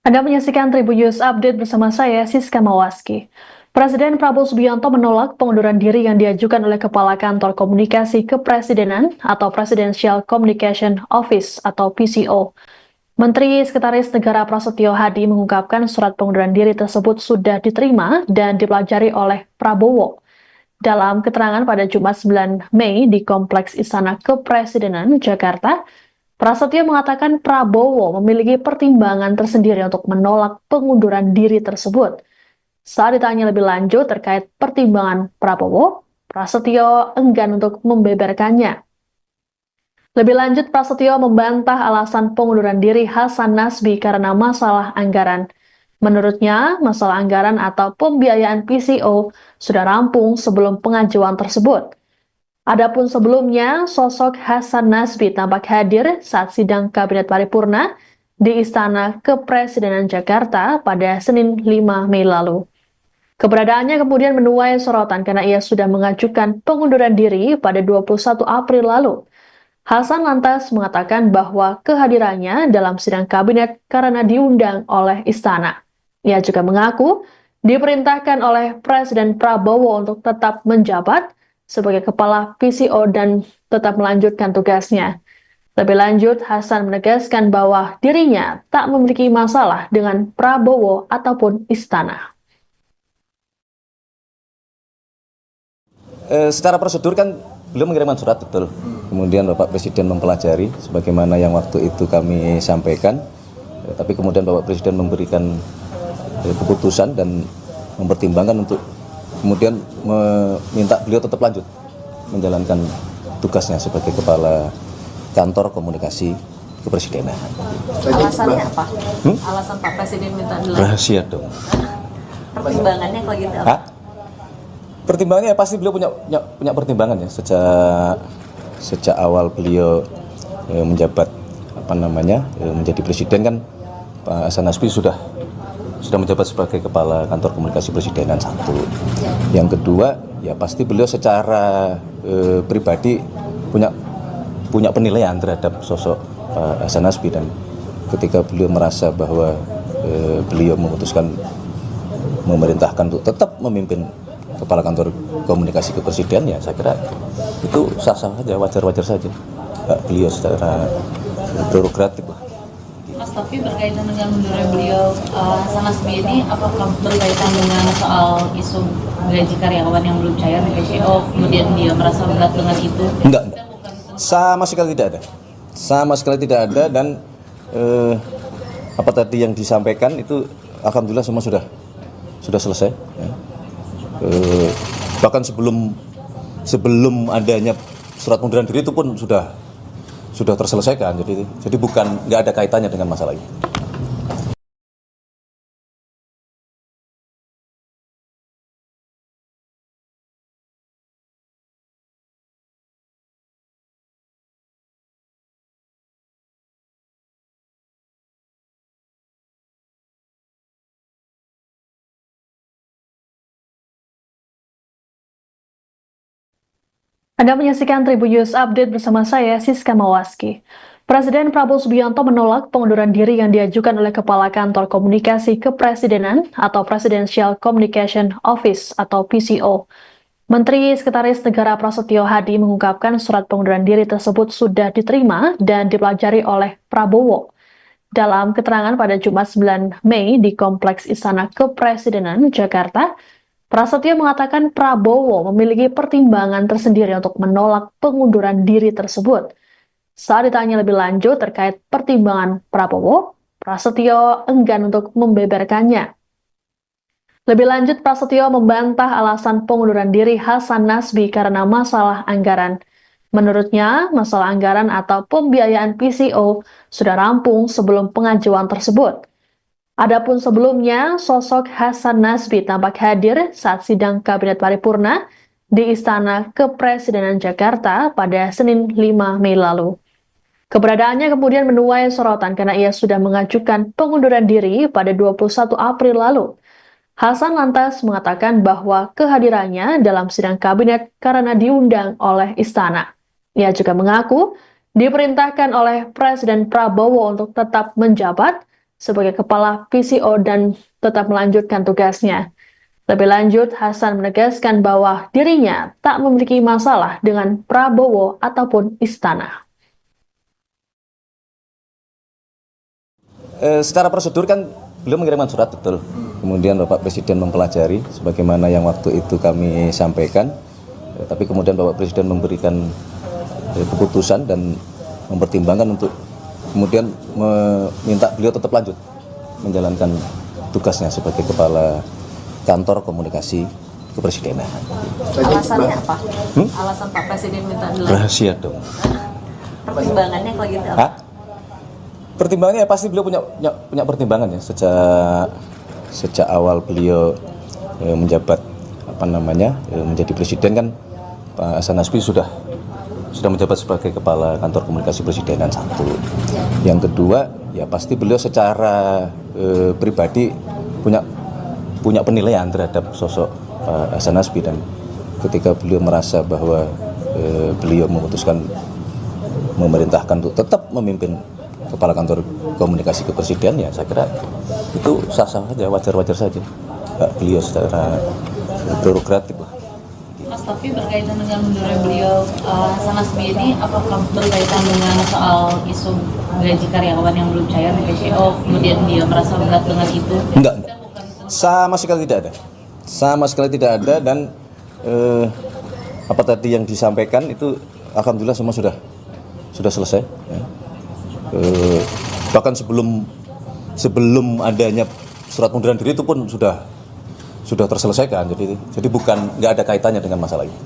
Anda menyaksikan Tribun News Update bersama saya, Siska Mawaski. Presiden Prabowo Subianto menolak pengunduran diri yang diajukan oleh Kepala Kantor Komunikasi Kepresidenan atau Presidential Communication Office atau PCO. Menteri Sekretaris Negara Prasetyo Hadi mengungkapkan surat pengunduran diri tersebut sudah diterima dan dipelajari oleh Prabowo. Dalam keterangan pada Jumat 9 Mei di Kompleks Istana Kepresidenan, Jakarta, Prasetyo mengatakan Prabowo memiliki pertimbangan tersendiri untuk menolak pengunduran diri tersebut. Saat ditanya lebih lanjut terkait pertimbangan Prabowo, Prasetyo enggan untuk membeberkannya. Lebih lanjut, Prasetyo membantah alasan pengunduran diri Hasan Nasbi karena masalah anggaran. Menurutnya, masalah anggaran atau pembiayaan PCO sudah rampung sebelum pengajuan tersebut. Adapun sebelumnya, sosok Hasan Nasbi tampak hadir saat sidang Kabinet Paripurna di Istana Kepresidenan Jakarta pada Senin 5 Mei lalu. Keberadaannya kemudian menuai sorotan karena ia sudah mengajukan pengunduran diri pada 21 April lalu. Hasan lantas mengatakan bahwa kehadirannya dalam sidang kabinet karena diundang oleh Istana. Ia juga mengaku diperintahkan oleh Presiden Prabowo untuk tetap menjabat sebagai kepala PCO dan tetap melanjutkan tugasnya. Lebih lanjut, Hasan menegaskan bahwa dirinya tak memiliki masalah dengan Prabowo ataupun Istana. Secara prosedur kan beliau mengirimkan surat, betul. Kemudian Bapak Presiden mempelajari sebagaimana yang waktu itu kami sampaikan. Tapi kemudian Bapak Presiden memberikan keputusan dan mempertimbangkan untuk kemudian meminta beliau tetap lanjut menjalankan tugasnya sebagai Kepala Kantor Komunikasi Kepresidenan. Alasannya apa? Alasan Pak Presiden minta dilanjut? Rahasia dong. Pertimbangannya kalau gitu apa? Pertimbangannya ya pasti beliau punya pertimbangan ya sejak awal beliau menjabat menjadi presiden kan. Pak Hasan Nasbi sudah menjabat sebagai Kepala Kantor Komunikasi Presidenan satu. Yang kedua ya pasti beliau secara pribadi punya penilaian terhadap sosok Pak Hasan Nasbi, dan ketika beliau merasa bahwa beliau memutuskan memerintahkan untuk tetap memimpin Kepala Kantor Komunikasi Kepresidenan, ya saya kira itu sah-sah saja, wajar-wajar saja. Beliau secara prerogatif. Mas, tapi berkaitan dengan mundurnya beliau, Hasan Nasbi ini apakah berkaitan dengan soal isu gaji karyawan yang belum cair di PCO, kemudian dia merasa berat dengan itu? Enggak. Sama sekali tidak ada. Sama sekali tidak ada, dan apa tadi yang disampaikan itu alhamdulillah semua sudah selesai. Ya. Bahkan sebelum adanya surat pengunduran diri itu pun sudah terselesaikan, jadi nggak ada kaitannya dengan masalah ini. Anda menyaksikan Tribun News Update bersama saya, Siska Mawaski. Presiden Prabowo Subianto menolak pengunduran diri yang diajukan oleh Kepala Kantor Komunikasi Kepresidenan atau Presidential Communication Office atau PCO. Menteri Sekretaris Negara Prasetyo Hadi mengungkapkan surat pengunduran diri tersebut sudah diterima dan dipelajari oleh Prabowo. Dalam keterangan pada Jumat 9 Mei di Kompleks Istana Kepresidenan, Jakarta, Prasetyo mengatakan Prabowo memiliki pertimbangan tersendiri untuk menolak pengunduran diri tersebut. Saat ditanya lebih lanjut terkait pertimbangan Prabowo, Prasetyo enggan untuk membeberkannya. Lebih lanjut, Prasetyo membantah alasan pengunduran diri Hasan Nasbi karena masalah anggaran. Menurutnya, masalah anggaran atau pembiayaan PCO sudah rampung sebelum pengajuan tersebut. Adapun sebelumnya, sosok Hasan Nasbi tampak hadir saat sidang Kabinet Paripurna di Istana Kepresidenan Jakarta pada Senin 5 Mei lalu. Keberadaannya kemudian menuai sorotan karena ia sudah mengajukan pengunduran diri pada 21 April lalu. Hasan lantas mengatakan bahwa kehadirannya dalam sidang kabinet karena diundang oleh Istana. Ia juga mengaku diperintahkan oleh Presiden Prabowo untuk tetap menjabat sebagai kepala PCO dan tetap melanjutkan tugasnya. Lebih lanjut, Hasan menegaskan bahwa dirinya tak memiliki masalah dengan Prabowo ataupun istana. Secara prosedur kan beliau mengirimkan surat, betul. Kemudian Bapak Presiden mempelajari sebagaimana yang waktu itu kami sampaikan. Tapi kemudian Bapak Presiden memberikan keputusan dan mempertimbangkan untuk kemudian meminta beliau tetap lanjut menjalankan tugasnya sebagai kepala kantor komunikasi kepresidenan. Alasannya apa? Alasan Pak Presiden minta dilanjut? Rahasia dong. Pertimbangannya kalau gitu apa? Pertimbangannya pasti beliau punya pertimbangan ya sejak awal beliau menjabat menjadi presiden kan. Pak Hasan Nasbi sudah menjabat sebagai kepala kantor komunikasi presidenan, satu. Yang kedua ya pasti beliau secara pribadi punya penilaian terhadap sosok Pak Hasan Nasbi, dan ketika beliau merasa bahwa beliau memutuskan memerintahkan untuk tetap memimpin kepala kantor komunikasi kepresidenan, ya saya kira itu sah-sah saja, wajar-wajar saja. Beliau secara prerogatif lah. Mas, tapi berkaitan dengan mundurnya beliau, Hasan Nasbi ini apakah berkaitan dengan soal isu gaji karyawan yang belum cair di PCO, kemudian dia merasa berat dengan itu? Enggak. Sama sekali tidak ada, dan apa tadi yang disampaikan itu alhamdulillah semua sudah selesai ya. Bahkan sebelum adanya surat pengunduran diri itu pun sudah terselesaikan, jadi nggak ada kaitannya dengan masalah itu.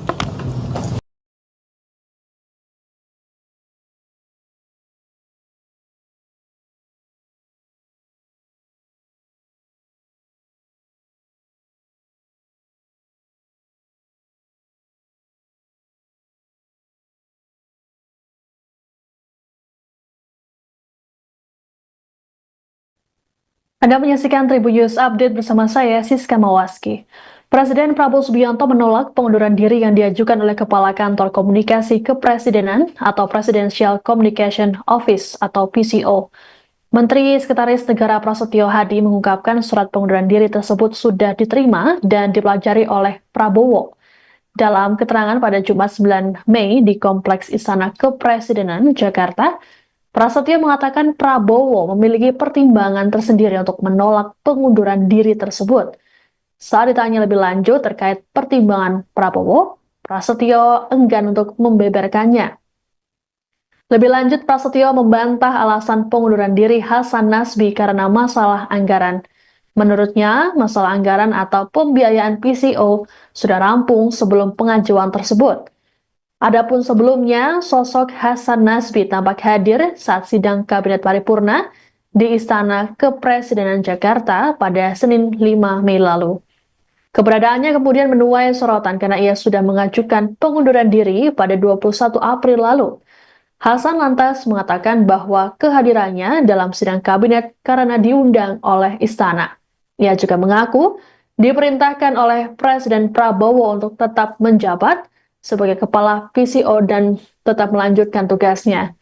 Anda menyaksikan Tribun News Update bersama saya, Siska Mawaski. Presiden Prabowo Subianto menolak pengunduran diri yang diajukan oleh Kepala Kantor Komunikasi Kepresidenan atau Presidential Communication Office atau PCO. Menteri Sekretaris Negara Prasetyo Hadi mengungkapkan surat pengunduran diri tersebut sudah diterima dan dipelajari oleh Prabowo. Dalam keterangan pada Jumat 9 Mei di Kompleks Istana Kepresidenan, Jakarta, Prasetyo mengatakan Prabowo memiliki pertimbangan tersendiri untuk menolak pengunduran diri tersebut. Saat ditanya lebih lanjut terkait pertimbangan Prabowo, Prasetyo enggan untuk membeberkannya. Lebih lanjut, Prasetyo membantah alasan pengunduran diri Hasan Nasbi karena masalah anggaran. Menurutnya, masalah anggaran atau pembiayaan PCO sudah rampung sebelum pengajuan tersebut. Adapun sebelumnya, sosok Hasan Nasbi tampak hadir saat sidang Kabinet Paripurna di Istana Kepresidenan Jakarta pada Senin 5 Mei lalu. Keberadaannya kemudian menuai sorotan karena ia sudah mengajukan pengunduran diri pada 21 April lalu. Hasan lantas mengatakan bahwa kehadirannya dalam sidang kabinet karena diundang oleh Istana. Ia juga mengaku diperintahkan oleh Presiden Prabowo untuk tetap menjabat sebagai kepala PCO dan tetap melanjutkan tugasnya.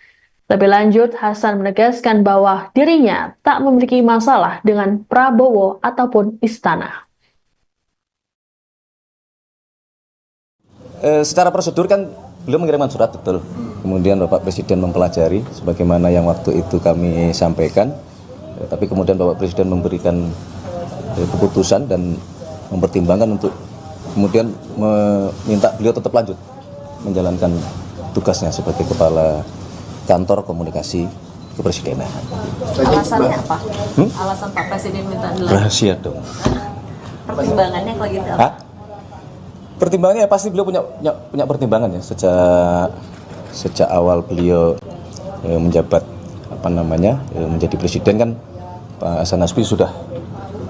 Lebih lanjut, Hasan menegaskan bahwa dirinya tak memiliki masalah dengan Prabowo ataupun istana. Secara prosedur kan beliau mengirimkan surat, betul. Kemudian Bapak Presiden mempelajari sebagaimana yang waktu itu kami sampaikan. Tapi kemudian Bapak Presiden memberikan keputusan dan mempertimbangkan untuk kemudian meminta beliau tetap lanjut menjalankan tugasnya sebagai kepala kantor komunikasi kepresidenan. Alasannya apa? Alasan Pak Presiden minta dilanjut? Rahasia dong. Pertimbangannya kalau gitu apa? Pertimbangannya pasti beliau punya pertimbangan ya sejak awal beliau menjabat menjadi presiden kan. Pak Hasan Nasbi sudah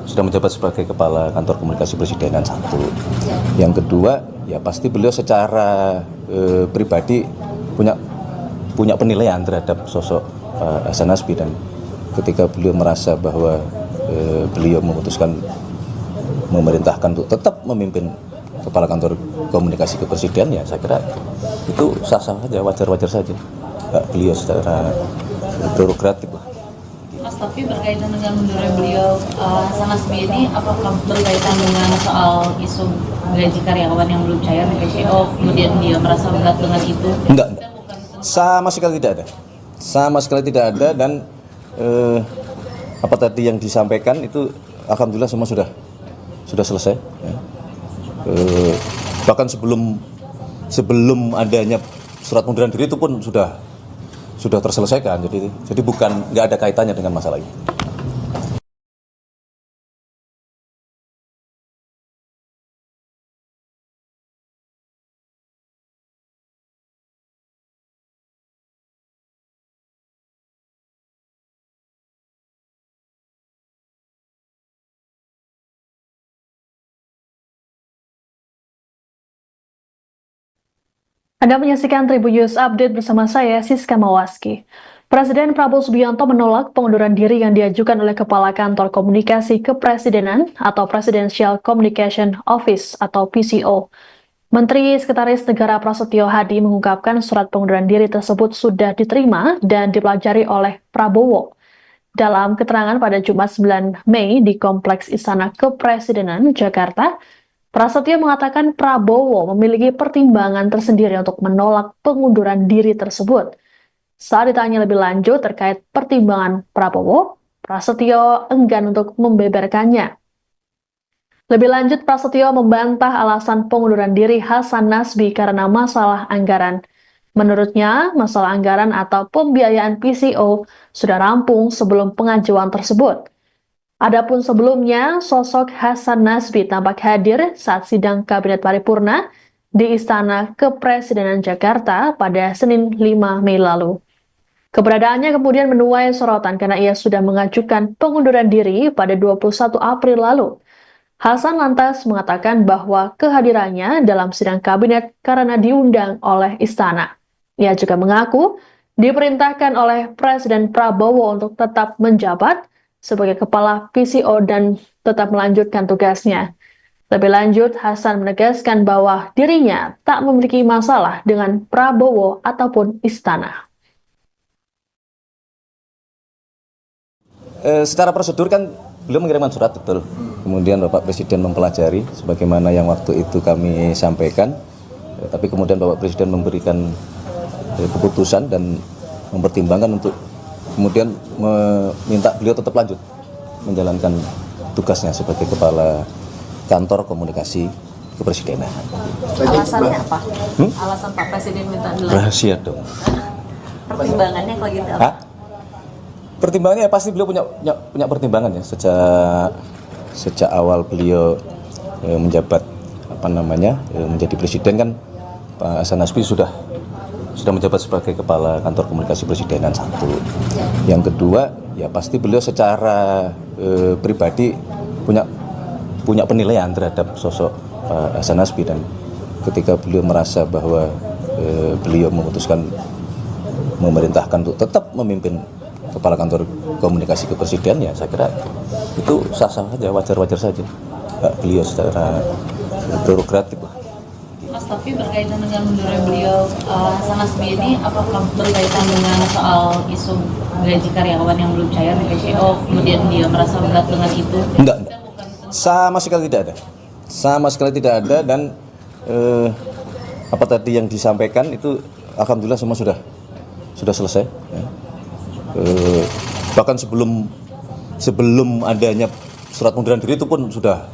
menjabat sebagai kepala kantor komunikasi presidenan, satu. Yang kedua ya pasti beliau secara pribadi punya penilaian terhadap sosok Pak Hasan Nasbi, dan ketika beliau merasa bahwa beliau memutuskan memerintahkan untuk tetap memimpin kepala kantor komunikasi kepresidenan, ya saya kira itu sah-sah saja, wajar-wajar saja. Beliau secara prerogatif lah. Mas, Tapi berkaitan dengan mundurnya beliau, Hasan Nasbi ini apakah berkaitan dengan soal isu gaji karyawan yang belum cair di PCO, kemudian dia merasa berat dengan itu? Enggak. Sama sekali tidak ada. Sama sekali tidak ada dan apa tadi yang disampaikan itu alhamdulillah semua sudah selesai. Ya. Bahkan sebelum adanya surat pengunduran diri itu pun sudah terselesaikan. Jadi bukan, nggak ada kaitannya dengan masalah ini. Anda menyaksikan Tribun News Update bersama saya, Siska Mawaski. Presiden Prabowo Subianto menolak pengunduran diri yang diajukan oleh Kepala Kantor Komunikasi Kepresidenan atau Presidential Communication Office atau PCO. Menteri Sekretaris Negara Prasetyo Hadi mengungkapkan surat pengunduran diri tersebut sudah diterima dan dipelajari oleh Prabowo. Dalam keterangan pada Jumat 9 Mei di Kompleks Istana Kepresidenan, Jakarta, Prasetyo mengatakan Prabowo memiliki pertimbangan tersendiri untuk menolak pengunduran diri tersebut. Saat ditanya lebih lanjut terkait pertimbangan Prabowo, Prasetyo enggan untuk membeberkannya. Lebih lanjut, Prasetyo membantah alasan pengunduran diri Hasan Nasbi karena masalah anggaran. Menurutnya, masalah anggaran atau pembiayaan PCO sudah rampung sebelum pengajuan tersebut. Adapun sebelumnya, sosok Hasan Nasbi tampak hadir saat sidang Kabinet Paripurna di Istana Kepresidenan Jakarta pada Senin 5 Mei lalu. Keberadaannya kemudian menuai sorotan karena ia sudah mengajukan pengunduran diri pada 21 April lalu. Hasan lantas mengatakan bahwa kehadirannya dalam sidang kabinet karena diundang oleh Istana. Ia juga mengaku diperintahkan oleh Presiden Prabowo untuk tetap menjabat sebagai kepala PCO dan tetap melanjutkan tugasnya. Lebih lanjut, Hasan menegaskan bahwa dirinya tak memiliki masalah dengan Prabowo ataupun Istana. Secara prosedur kan beliau mengirimkan surat, betul. Kemudian Bapak Presiden mempelajari sebagaimana yang waktu itu kami sampaikan. Tapi kemudian Bapak Presiden memberikan keputusan dan mempertimbangkan untuk kemudian meminta beliau tetap lanjut menjalankan tugasnya sebagai Kepala Kantor Komunikasi Kepresidenan. Alasannya apa? Alasan Pak Presiden minta dilanjut? Rahasia dong. Pertimbangannya kalau gitu apa? Pertimbangannya pasti beliau punya pertimbangan ya sejak awal beliau menjabat menjadi presiden kan Pak Hasan Nasbi sudah menjabat sebagai Kepala Kantor Komunikasi Presidenan satu. Yang kedua, ya pasti beliau secara pribadi punya penilaian terhadap sosok Pak Hasan Nasbi, dan ketika beliau merasa bahwa beliau memutuskan memerintahkan untuk tetap memimpin Kepala Kantor Komunikasi Kepresidenan, ya saya kira itu sah-sah saja, wajar-wajar saja. Beliau secara prerogatif. Mas, tapi berkaitan dengan mundurnya beliau, Hasan Nasbi ini apakah berkaitan dengan soal isu gaji karyawan yang belum cair di PCO, kemudian dia merasa berat dengan itu? Enggak. Sama sekali tidak ada. Sama sekali tidak ada dan apa tadi yang disampaikan itu alhamdulillah semua sudah selesai. Ya. Bahkan sebelum adanya surat pengunduran diri itu pun sudah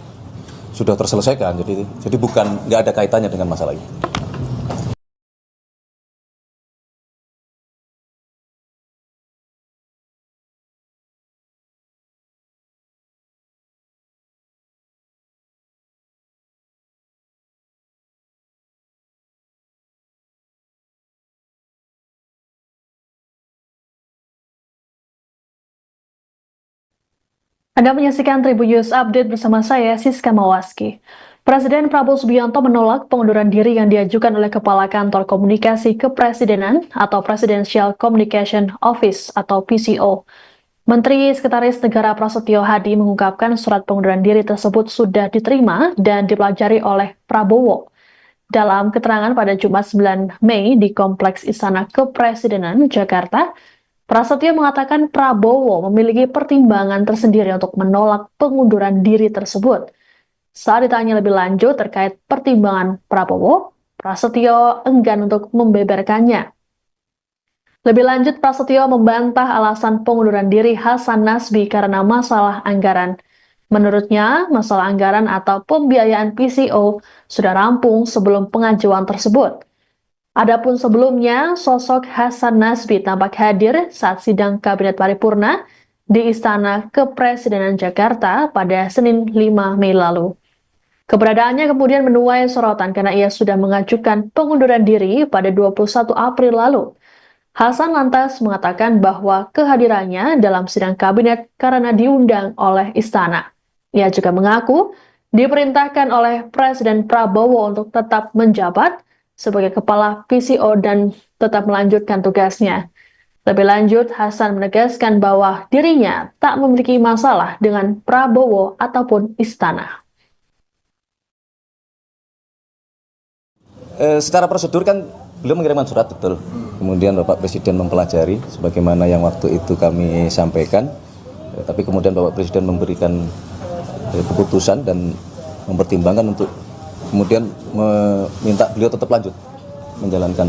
terselesaikan. Jadi bukan, nggak ada kaitannya dengan masalah ini. Anda menyaksikan Tribun News Update bersama saya, Siska Mawaski. Presiden Prabowo Subianto menolak pengunduran diri yang diajukan oleh Kepala Kantor Komunikasi Kepresidenan atau Presidential Communication Office atau PCO. Menteri Sekretaris Negara Prasetyo Hadi mengungkapkan surat pengunduran diri tersebut sudah diterima dan dipelajari oleh Prabowo. Dalam keterangan pada Jumat 9 Mei di Kompleks Istana Kepresidenan, Jakarta, Prasetyo mengatakan Prabowo memiliki pertimbangan tersendiri untuk menolak pengunduran diri tersebut. Saat ditanya lebih lanjut terkait pertimbangan Prabowo, Prasetyo enggan untuk membeberkannya. Lebih lanjut, Prasetyo membantah alasan pengunduran diri Hasan Nasbi karena masalah anggaran. Menurutnya, masalah anggaran atau pembiayaan PCO sudah rampung sebelum pengajuan tersebut. Adapun sebelumnya, sosok Hasan Nasbi tampak hadir saat sidang Kabinet Paripurna di Istana Kepresidenan Jakarta pada Senin 5 Mei lalu. Keberadaannya kemudian menuai sorotan karena ia sudah mengajukan pengunduran diri pada 21 April lalu. Hasan lantas mengatakan bahwa kehadirannya dalam sidang kabinet karena diundang oleh Istana. Ia juga mengaku diperintahkan oleh Presiden Prabowo untuk tetap menjabat sebagai kepala PCO dan tetap melanjutkan tugasnya. Lebih lanjut, Hasan menegaskan bahwa dirinya tak memiliki masalah dengan Prabowo ataupun Istana. Secara prosedur kan beliau mengirimkan surat, betul. Kemudian Bapak Presiden mempelajari sebagaimana yang waktu itu kami sampaikan. Tapi kemudian Bapak Presiden memberikan keputusan dan mempertimbangkan untuk kemudian meminta beliau tetap lanjut menjalankan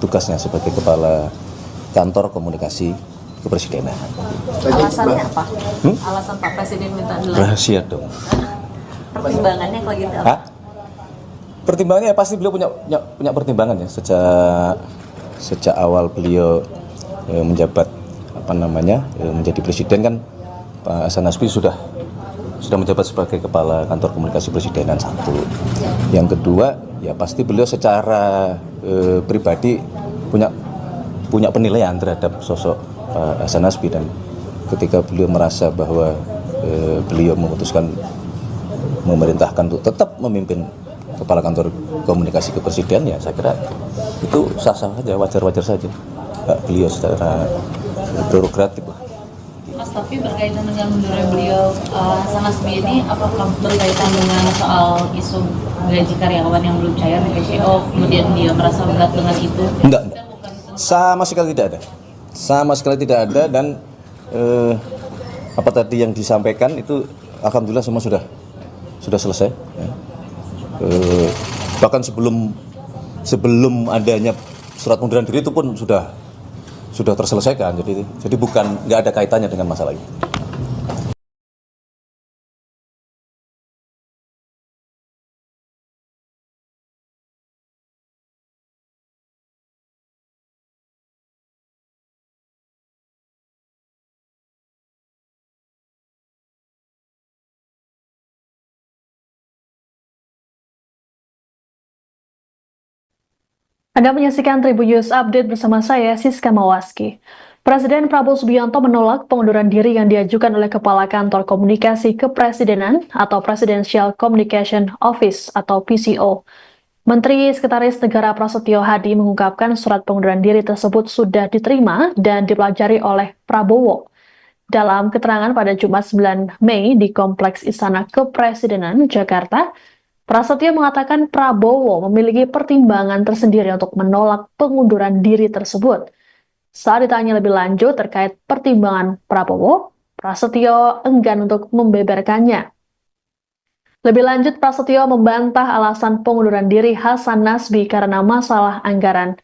tugasnya sebagai Kepala Kantor Komunikasi Kepresidenan. Alasannya apa? Alasan Pak Presiden minta dilanjut? Rahasia dong. Pertimbangannya kalau gitu apa? Pertimbangannya pasti beliau punya pertimbangan ya sejak awal beliau menjabat menjadi presiden kan. Pak Hasan Nasbi sudah menjabat sebagai Kepala Kantor Komunikasi Presidenan, satu. Yang kedua, ya pasti beliau secara pribadi punya penilaian terhadap sosok Pak Hasan Nasbi, dan ketika beliau merasa bahwa beliau memutuskan memerintahkan untuk tetap memimpin Kepala Kantor Komunikasi Kepresidenan, ya saya kira itu sah-sah saja, wajar-wajar saja. Beliau secara prerogatif lah. Mas, tapi berkaitan dengan mundurnya beliau, Hasan Nasbi ini apakah berkaitan dengan soal isu gaji karyawan yang belum cair di PCO, kemudian dia merasa berat dengan itu? Enggak. Sama sekali tidak ada. Sama sekali tidak ada, dan apa tadi yang disampaikan itu alhamdulillah semua sudah selesai. Ya. Bahkan sebelum adanya surat pengunduran diri itu pun sudah terselesaikan, jadi nggak ada kaitannya dengan masalah ini. Anda menyaksikan Tribun News Update bersama saya, Siska Mawaski. Presiden Prabowo Subianto menolak pengunduran diri yang diajukan oleh Kepala Kantor Komunikasi Kepresidenan atau Presidential Communication Office atau PCO. Menteri Sekretaris Negara Prasetyo Hadi mengungkapkan surat pengunduran diri tersebut sudah diterima dan dipelajari oleh Prabowo. Dalam keterangan pada Jumat 9 Mei di Kompleks Istana Kepresidenan, Jakarta, Prasetyo mengatakan Prabowo memiliki pertimbangan tersendiri untuk menolak pengunduran diri tersebut. Saat ditanya lebih lanjut terkait pertimbangan Prabowo, Prasetyo enggan untuk membeberkannya. Lebih lanjut, Prasetyo membantah alasan pengunduran diri Hasan Nasbi karena masalah anggaran.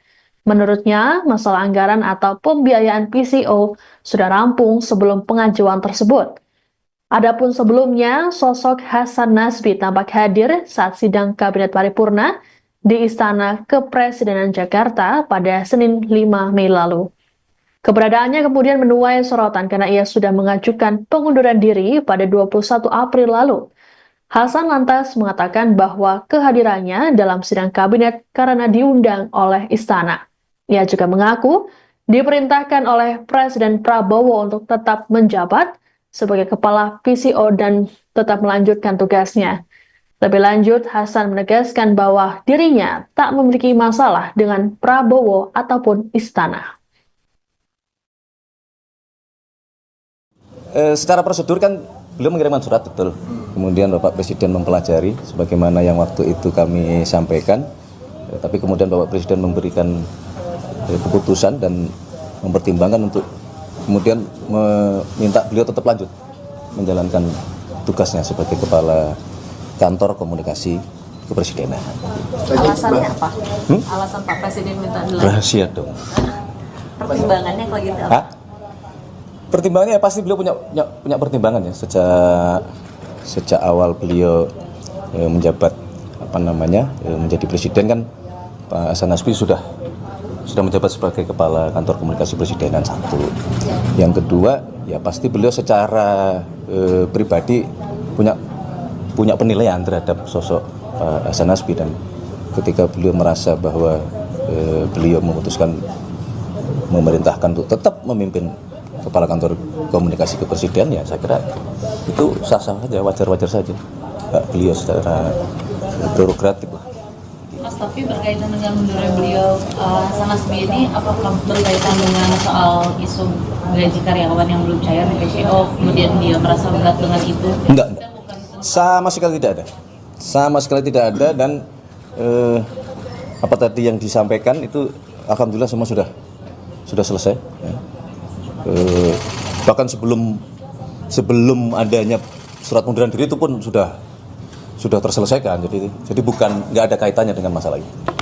Menurutnya, masalah anggaran atau pembiayaan PCO sudah rampung sebelum pengajuan tersebut. Adapun sebelumnya, sosok Hasan Nasbi tampak hadir saat sidang Kabinet Paripurna di Istana Kepresidenan Jakarta pada Senin 5 Mei lalu. Keberadaannya kemudian menuai sorotan karena ia sudah mengajukan pengunduran diri pada 21 April lalu. Hasan lantas mengatakan bahwa kehadirannya dalam sidang kabinet karena diundang oleh Istana. Ia juga mengaku diperintahkan oleh Presiden Prabowo untuk tetap menjabat sebagai kepala PCO dan tetap melanjutkan tugasnya. Lebih lanjut, Hasan menegaskan bahwa dirinya tak memiliki masalah dengan Prabowo ataupun Istana. Secara prosedur kan beliau mengirimkan surat, betul. Kemudian Bapak Presiden mempelajari sebagaimana yang waktu itu kami sampaikan. Tapi kemudian Bapak Presiden memberikan keputusan dan mempertimbangkan untuk kemudian meminta beliau tetap lanjut menjalankan tugasnya sebagai kepala kantor komunikasi kepresidenan. Alasannya apa? Alasan Pak Presiden minta dilanjut? Rahasia dong. Pertimbangannya kalau gitu apa? Hah? Pertimbangannya ya pasti beliau punya pertimbangan ya sejak awal beliau menjabat menjadi presiden kan Pak Hasan Nasbi sudah menjabat sebagai kepala kantor komunikasi presidenan satu. Yang kedua ya pasti beliau secara pribadi punya penilaian terhadap sosok Pak Hasan Nasbi, dan ketika beliau merasa bahwa beliau memutuskan memerintahkan untuk tetap memimpin kepala kantor komunikasi kepresidenan, ya saya kira itu sah-sah saja, wajar-wajar saja. Hak beliau secara prerogatif lah. Mas, tapi berkaitan dengan mundurnya beliau, Hasan Nasbi ini apakah berkaitan dengan soal isu gaji karyawan yang belum cair di PCO, kemudian dia merasa berat dengan itu? Enggak. Sama sekali tidak ada. Sama sekali tidak ada, dan apa tadi yang disampaikan itu alhamdulillah semua sudah selesai. Ya. Bahkan sebelum adanya surat pengunduran diri itu pun sudah terselesaikan. Jadi nggak ada kaitannya dengan masalah ini.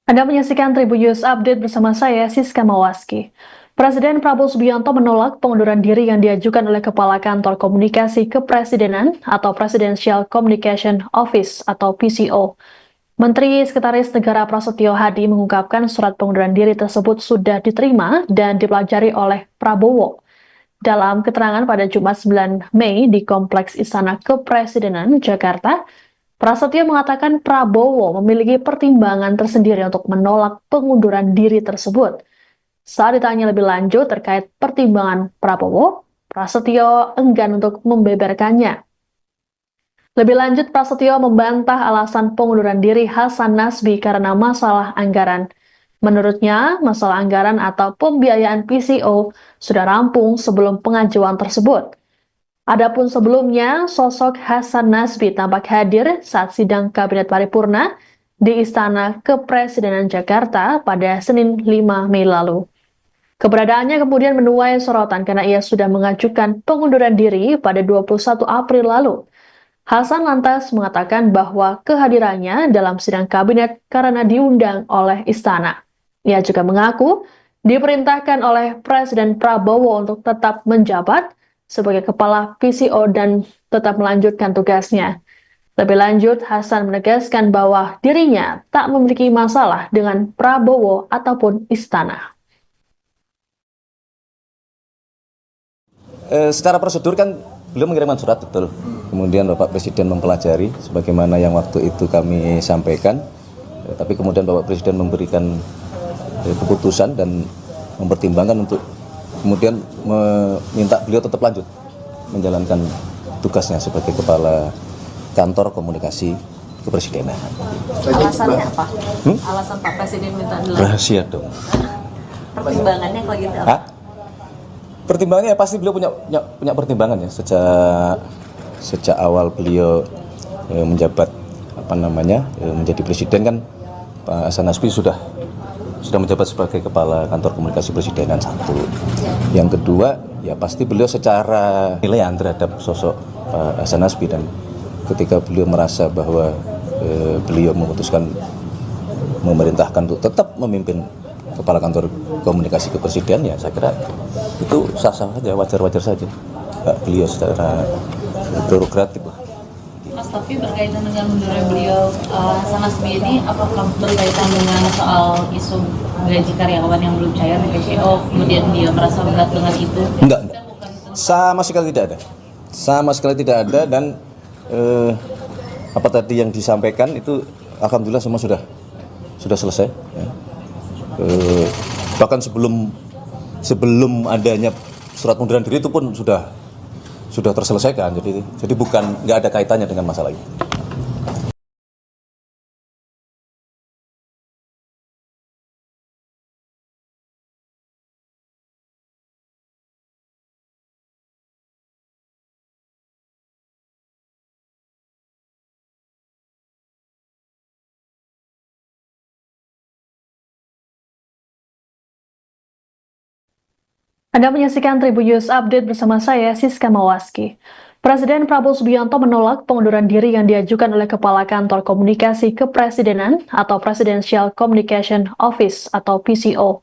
Anda menyaksikan Tribun News Update bersama saya, Siska Mawaski. Presiden Prabowo Subianto menolak pengunduran diri yang diajukan oleh Kepala Kantor Komunikasi Kepresidenan atau Presidential Communication Office atau PCO. Menteri Sekretaris Negara Prasetyo Hadi mengungkapkan surat pengunduran diri tersebut sudah diterima dan dipelajari oleh Prabowo. Dalam keterangan pada Jumat 9 Mei di Kompleks Istana Kepresidenan, Jakarta, Prasetyo mengatakan Prabowo memiliki pertimbangan tersendiri untuk menolak pengunduran diri tersebut. Saat ditanya lebih lanjut terkait pertimbangan Prabowo, Prasetyo enggan untuk membeberkannya. Lebih lanjut, Prasetyo membantah alasan pengunduran diri Hasan Nasbi karena masalah anggaran. Menurutnya, masalah anggaran atau pembiayaan PCO sudah rampung sebelum pengajuan tersebut. Adapun sebelumnya, sosok Hasan Nasbi tampak hadir saat sidang Kabinet Paripurna di Istana Kepresidenan Jakarta pada Senin 5 Mei lalu. Keberadaannya kemudian menuai sorotan karena ia sudah mengajukan pengunduran diri pada 21 April lalu. Hasan lantas mengatakan bahwa kehadirannya dalam sidang kabinet karena diundang oleh Istana. Ia juga mengaku diperintahkan oleh Presiden Prabowo untuk tetap menjabat sebagai kepala PCO dan tetap melanjutkan tugasnya. Lebih lanjut, Hasan menegaskan bahwa dirinya tak memiliki masalah dengan Prabowo ataupun Istana. Secara prosedur kan beliau mengirimkan surat, betul. Kemudian Bapak Presiden mempelajari sebagaimana yang waktu itu kami sampaikan. Tapi kemudian Bapak Presiden memberikan keputusan dan mempertimbangkan untuk kemudian meminta beliau tetap lanjut menjalankan tugasnya sebagai kepala kantor komunikasi kepresidenan. Alasannya apa? Alasan Pak Presiden minta dilanjut? Rahasia dong. Pertimbangannya kalau gitu apa? Hah? Pertimbangannya ya pasti beliau punya pertimbangan ya sejak awal beliau menjabat menjadi presiden kan Pak Hasan Nasbi sudah menjabat sebagai kepala kantor komunikasi presidenan satu. Yang kedua ya pasti beliau secara penilaian terhadap sosok Pak Hasan Nasbi, dan ketika beliau merasa bahwa beliau memutuskan memerintahkan untuk tetap memimpin kepala kantor komunikasi kepresidenan, ya saya kira itu sah-sah saja, wajar-wajar saja. Hak beliau secara prerogatif lah. Mas, tapi berkaitan dengan mundurnya beliau, Hasan Nasbi ini apakah berkaitan dengan soal isu gaji karyawan yang belum cair di PCO, kemudian dia merasa berat dengan itu? Enggak. Sama sekali tidak ada. Sama sekali tidak ada, dan apa tadi yang disampaikan itu alhamdulillah semua sudah selesai. Ya. Bahkan sebelum adanya surat pengunduran diri itu pun sudah terselesaikan. Jadi nggak ada kaitannya dengan masalah ini. Anda menyaksikan Tribun News Update bersama saya, Siska Mawaski. Presiden Prabowo Subianto menolak pengunduran diri yang diajukan oleh Kepala Kantor Komunikasi Kepresidenan atau Presidential Communication Office atau PCO.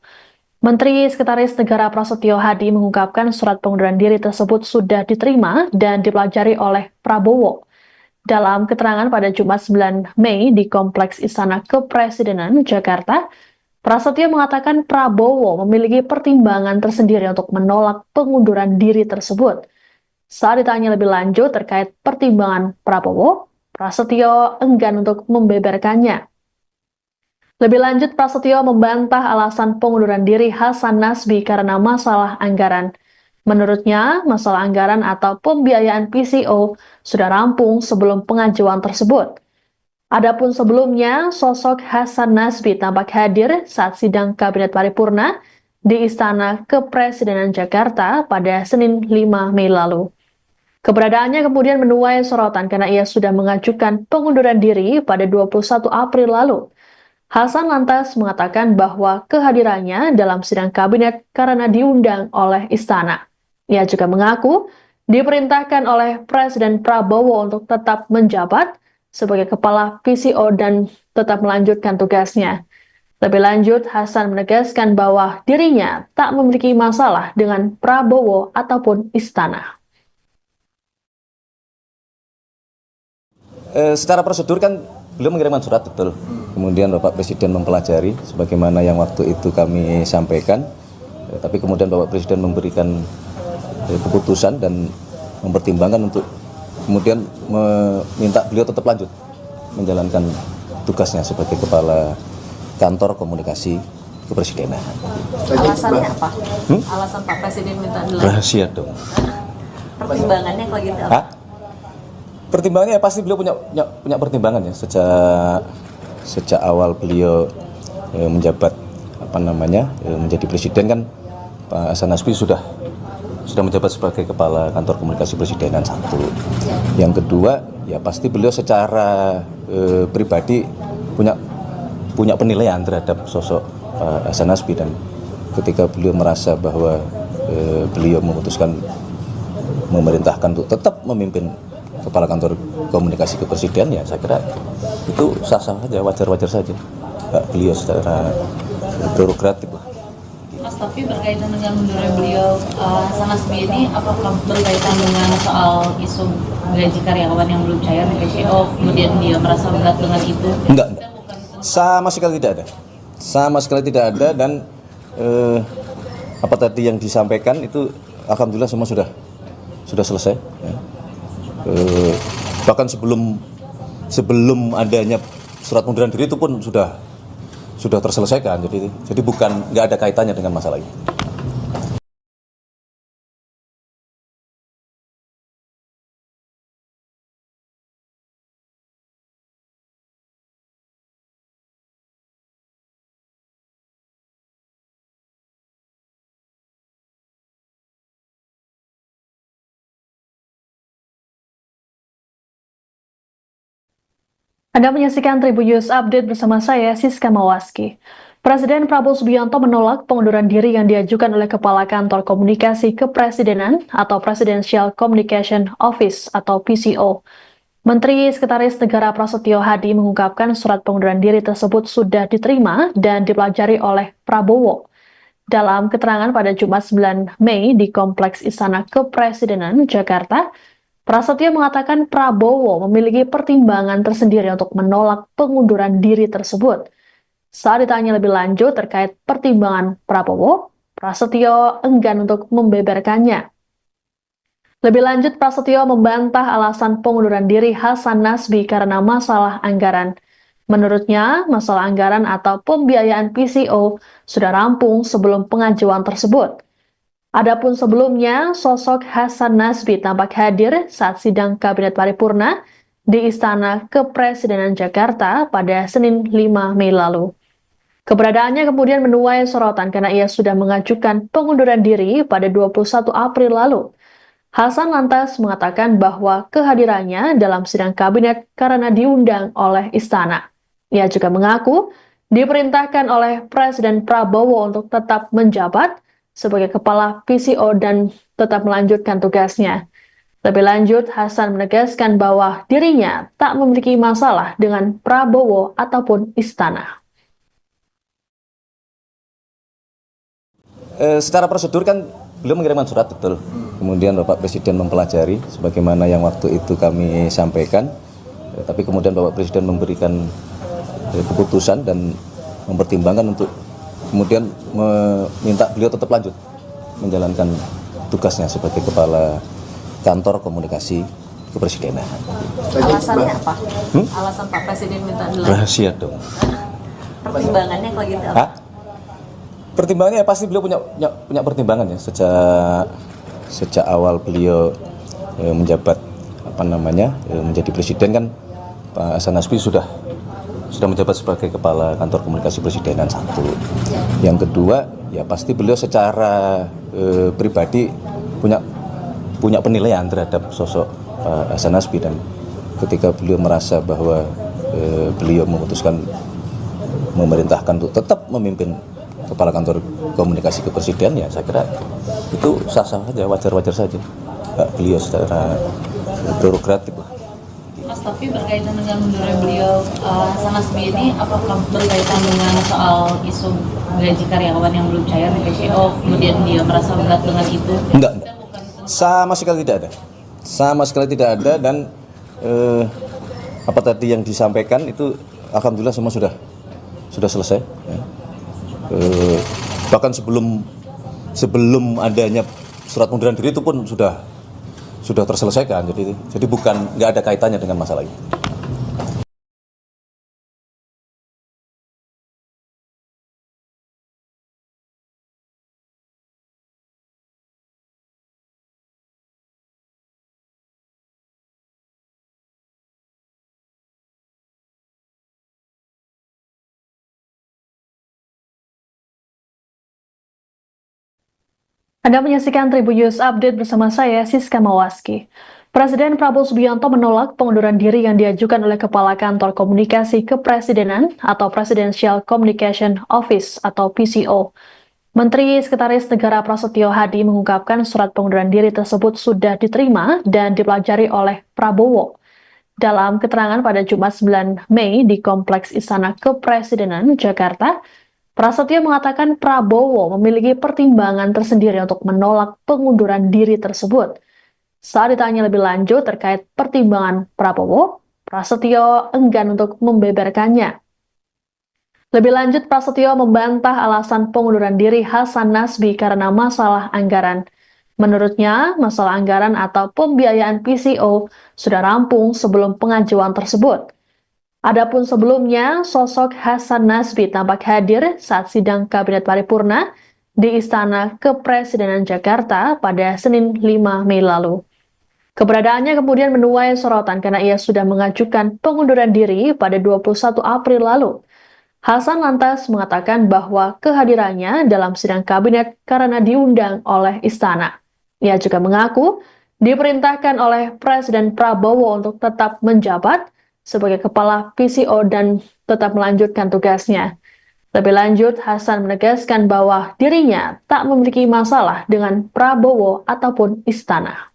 Menteri Sekretaris Negara Prasetyo Hadi mengungkapkan surat pengunduran diri tersebut sudah diterima dan dipelajari oleh Prabowo. Dalam keterangan pada Jumat 9 Mei di Kompleks Istana Kepresidenan, Jakarta, Prasetyo mengatakan Prabowo memiliki pertimbangan tersendiri untuk menolak pengunduran diri tersebut. Saat ditanya lebih lanjut terkait pertimbangan Prabowo, Prasetyo enggan untuk membeberkannya. Lebih lanjut, Prasetyo membantah alasan pengunduran diri Hasan Nasbi karena masalah anggaran. Menurutnya, masalah anggaran atau pembiayaan PCO sudah rampung sebelum pengajuan tersebut. Adapun sebelumnya, sosok Hasan Nasbi tampak hadir saat sidang Kabinet Paripurna di Istana Kepresidenan Jakarta pada Senin 5 Mei lalu. Keberadaannya kemudian menuai sorotan karena ia sudah mengajukan pengunduran diri pada 21 April lalu. Hasan lantas mengatakan bahwa kehadirannya dalam sidang kabinet karena diundang oleh istana. Ia juga mengaku diperintahkan oleh Presiden Prabowo untuk tetap menjabat sebagai kepala PCO dan tetap melanjutkan tugasnya. Lebih lanjut, Hasan menegaskan bahwa dirinya tak memiliki masalah dengan Prabowo ataupun istana. Secara prosedur kan beliau mengirimkan surat, betul. Kemudian Bapak Presiden mempelajari sebagaimana yang waktu itu kami sampaikan. Tapi kemudian Bapak Presiden memberikan keputusan dan mempertimbangkan untuk kemudian meminta beliau tetap lanjut menjalankan tugasnya sebagai Kepala Kantor Komunikasi Kepresidenan. Alasannya apa? Alasan Pak Presiden minta dilanjut? Rahasia dong. Pertimbangannya kalau gitu apa? Pertimbangannya ya pasti beliau punya pertimbangan ya sejak awal beliau menjabat menjadi presiden kan Pak Hasan Nasbi sudah menjabat sebagai Kepala Kantor Komunikasi Presidenan satu. Yang kedua, ya pasti beliau secara pribadi punya penilaian terhadap sosok Pak Hasan Nasbi, dan ketika beliau merasa bahwa beliau memutuskan memerintahkan untuk tetap memimpin Kepala Kantor Komunikasi Kepresidenan, ya saya kira itu sah-sah saja, wajar-wajar saja. Beliau secara prerogatif lah. Mas, tapi berkaitan dengan mundurnya beliau, Hasan Nasbi ini apakah berkaitan dengan soal isu gaji karyawan yang belum cair di PCO, kemudian dia merasa berat dengan itu? Enggak. Sama sekali tidak ada, dan apa tadi yang disampaikan itu alhamdulillah semua sudah selesai. Ya. Bahkan sebelum adanya surat pengunduran diri itu pun sudah terselesaikan, jadi nggak ada kaitannya dengan masalah ini. Anda menyaksikan Tribun News Update bersama saya, Siska Mawaski. Presiden Prabowo Subianto menolak pengunduran diri yang diajukan oleh Kepala Kantor Komunikasi Kepresidenan atau Presidential Communication Office atau PCO. Menteri Sekretaris Negara Prasetyo Hadi mengungkapkan surat pengunduran diri tersebut sudah diterima dan dipelajari oleh Prabowo. Dalam keterangan pada Jumat 9 Mei di Kompleks Istana Kepresidenan, Jakarta, Prasetyo mengatakan Prabowo memiliki pertimbangan tersendiri untuk menolak pengunduran diri tersebut. Saat ditanya lebih lanjut terkait pertimbangan Prabowo, Prasetyo enggan untuk membeberkannya. Lebih lanjut, Prasetyo membantah alasan pengunduran diri Hasan Nasbi karena masalah anggaran. Menurutnya, masalah anggaran atau pembiayaan PCO sudah rampung sebelum pengajuan tersebut. Adapun sebelumnya, sosok Hasan Nasbi tampak hadir saat sidang Kabinet Paripurna di Istana Kepresidenan Jakarta pada Senin 5 Mei lalu. Keberadaannya kemudian menuai sorotan karena ia sudah mengajukan pengunduran diri pada 21 April lalu. Hasan lantas mengatakan bahwa kehadirannya dalam sidang kabinet karena diundang oleh istana. Ia juga mengaku diperintahkan oleh Presiden Prabowo untuk tetap menjabat sebagai kepala PCO dan tetap melanjutkan tugasnya. Lebih lanjut, Hasan menegaskan bahwa dirinya tak memiliki masalah dengan Prabowo ataupun istana. Secara prosedur kan beliau mengirimkan surat, betul. Kemudian Bapak Presiden mempelajari sebagaimana yang waktu itu kami sampaikan. Tapi kemudian Bapak Presiden memberikan keputusan dan mempertimbangkan untuk kemudian meminta beliau tetap lanjut menjalankan tugasnya sebagai kepala kantor komunikasi kepresidenan. Alasannya apa? Alasan Pak Presiden minta dilanjut? Rahasia dong. Pertimbangannya kalau gitu apa? Hah? Pertimbangannya ya pasti beliau punya pertimbangan ya sejak awal beliau menjabat menjadi presiden kan. Pak Hasan Nasbi sudah menjabat sebagai kepala kantor komunikasi presidenan, satu. Yang kedua ya pasti beliau secara pribadi punya penilaian terhadap sosok Pak Hasan Nasbi, dan ketika beliau merasa bahwa beliau memutuskan memerintahkan untuk tetap memimpin kepala kantor komunikasi kepresidenan, ya saya kira itu sah-sah saja, wajar-wajar saja. Beliau secara prerogatif lah. Mas, tapi berkaitan dengan mundurnya beliau, Hasan Nasbi ini apakah berkaitan dengan soal isu gaji karyawan yang belum cair di PCO, kemudian dia merasa berat dengan itu? Enggak. Sama sekali tidak ada. Sama sekali tidak ada, dan apa tadi yang disampaikan itu alhamdulillah semua sudah selesai. Ya. Bahkan sebelum adanya surat pengunduran diri itu pun sudah terselesaikan. Jadi nggak ada kaitannya dengan masalah itu. Anda menyaksikan Tribun News Update bersama saya, Siska Mawaski. Presiden Prabowo Subianto menolak pengunduran diri yang diajukan oleh Kepala Kantor Komunikasi Kepresidenan atau Presidential Communication Office atau PCO. Menteri Sekretaris Negara Prasetyo Hadi mengungkapkan surat pengunduran diri tersebut sudah diterima dan dipelajari oleh Prabowo. Dalam keterangan pada Jumat 9 Mei di Kompleks Istana Kepresidenan, Jakarta, Prasetyo mengatakan Prabowo memiliki pertimbangan tersendiri untuk menolak pengunduran diri tersebut. Saat ditanya lebih lanjut terkait pertimbangan Prabowo, Prasetyo enggan untuk membeberkannya. Lebih lanjut, Prasetyo membantah alasan pengunduran diri Hasan Nasbi karena masalah anggaran. Menurutnya, masalah anggaran atau pembiayaan PCO sudah rampung sebelum pengajuan tersebut. Adapun sebelumnya, sosok Hasan Nasbi tampak hadir saat sidang Kabinet Paripurna di Istana Kepresidenan Jakarta pada Senin 5 Mei lalu. Keberadaannya kemudian menuai sorotan karena ia sudah mengajukan pengunduran diri pada 21 April lalu. Hasan lantas mengatakan bahwa kehadirannya dalam sidang kabinet karena diundang oleh Istana. Ia juga mengaku diperintahkan oleh Presiden Prabowo untuk tetap menjabat sebagai kepala PCO dan tetap melanjutkan tugasnya. Lebih lanjut, Hasan menegaskan bahwa dirinya tak memiliki masalah dengan Prabowo ataupun istana.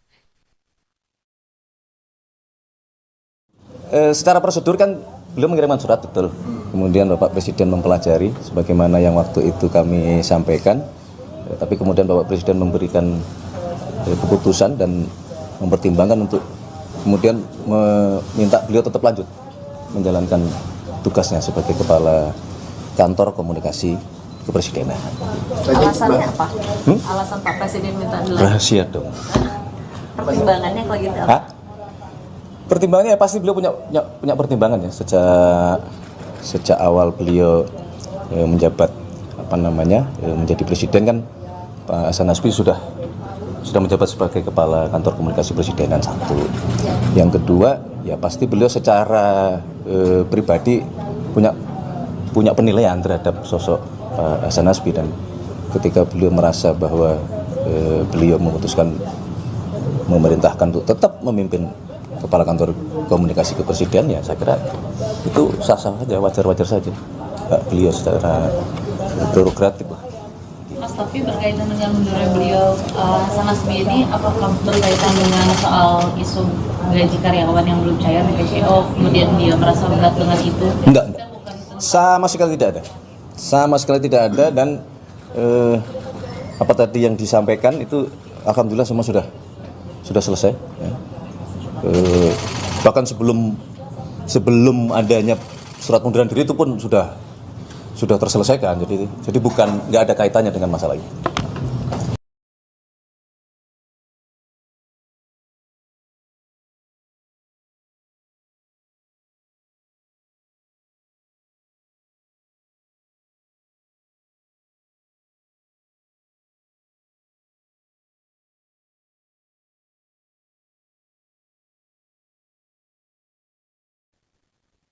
Secara prosedur kan beliau mengirimkan surat, betul. Kemudian Bapak Presiden mempelajari sebagaimana yang waktu itu kami sampaikan. Tapi kemudian Bapak Presiden memberikan keputusan dan mempertimbangkan untuk kemudian meminta beliau tetap lanjut menjalankan tugasnya sebagai kepala kantor komunikasi kepresidenan. Alasannya apa? Alasan Pak Presiden minta dilanjut? Rahasia dong. Pertimbangannya kalau gitu apa? Hah? Pertimbangannya ya pasti beliau punya pertimbangan ya sejak awal beliau menjabat menjadi presiden kan. Pak Hasan Nasbi sudah menjabat sebagai kepala kantor komunikasi presidenan, satu. Yang kedua ya pasti beliau secara pribadi punya penilaian terhadap sosok Pak Hasan Nasbi, dan ketika beliau merasa bahwa beliau memutuskan memerintahkan untuk tetap memimpin kepala kantor komunikasi kepresidenan, ya saya kira itu sah-sah saja, wajar-wajar saja. Beliau secara prerogatif lah. Mas, tapi berkaitan dengan mundurnya beliau Hasan Nasbi ini, apakah berkaitan dengan soal isu gaji karyawan yang belum cair di PCO, kemudian dia merasa berat dengan itu? Enggak. Sama sekali tidak ada. Sama sekali tidak ada, dan apa tadi yang disampaikan itu alhamdulillah semua sudah selesai. Ya. Bahkan sebelum adanya surat pengunduran diri itu pun sudah terselesaikan. Jadi nggak ada kaitannya dengan masalah ini.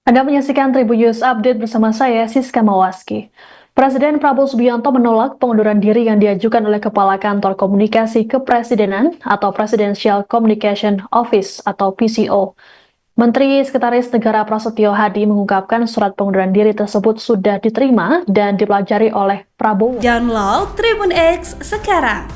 Anda menyaksikan Tribun News Update bersama saya, Siska Mawaski. Presiden Prabowo Subianto menolak pengunduran diri yang diajukan oleh Kepala Kantor Komunikasi Kepresidenan atau Presidential Communication Office atau PCO. Menteri Sekretaris Negara Prasetyo Hadi mengungkapkan surat pengunduran diri tersebut sudah diterima dan dipelajari oleh Prabowo. Download Tribun X sekarang.